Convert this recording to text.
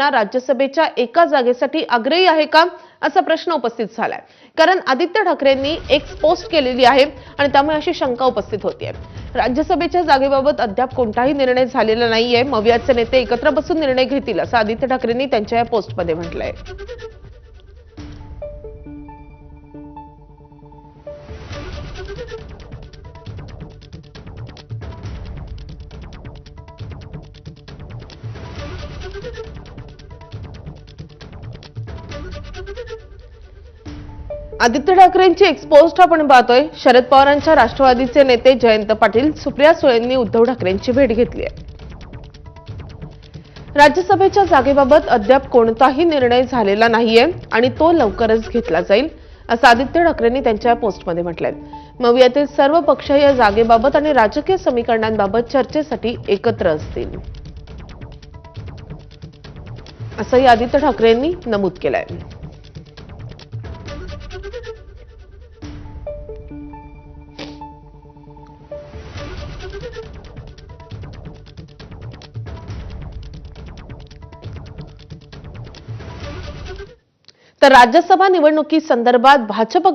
राज्यसभेच्या एका जागेसाठी आग्रही आहे का असा प्रश्न उपस्थित झालाय। कारण आदित्य ठाकरेंनी एक पोस्ट केलेली आहे आणि त्यामुळे अशी शंका उपस्थित होतीये। राज्यसभेच्या जागेबाबत अद्याप कोणताही निर्णय झालेला नाहीये। मवियाचे नेते एकत्र बसून निर्णय घेतील असं आदित्य ठाकरेंनी त्यांच्या या पोस्टमध्ये म्हटलंय। आदित्य ठाकरेंची एक्सपोस्ट आपण पाहतोय। शरद पवारांच्या राष्ट्रवादीचे नेते जयंत पाटील, सुप्रिया सुळेंनी उद्धव ठाकरेंची भेट घेतली आहे। राज्यसभेच्या जागेबाबत अद्याप कोणताही निर्णय झालेला नाहीये आणि तो लवकरच घेतला जाईल असं आदित्य ठाकरेंनी त्यांच्या पोस्टमध्ये म्हटलंय। मवियातील सर्व पक्ष या जागेबाबत आणि राजकीय समीकरणांबाबत चर्चेसाठी एकत्र असतील असंही आदित्य ठाकरेंनी नमूद केलंय। तर राज्यसभा निवडणुकीसंदर्भात भाजप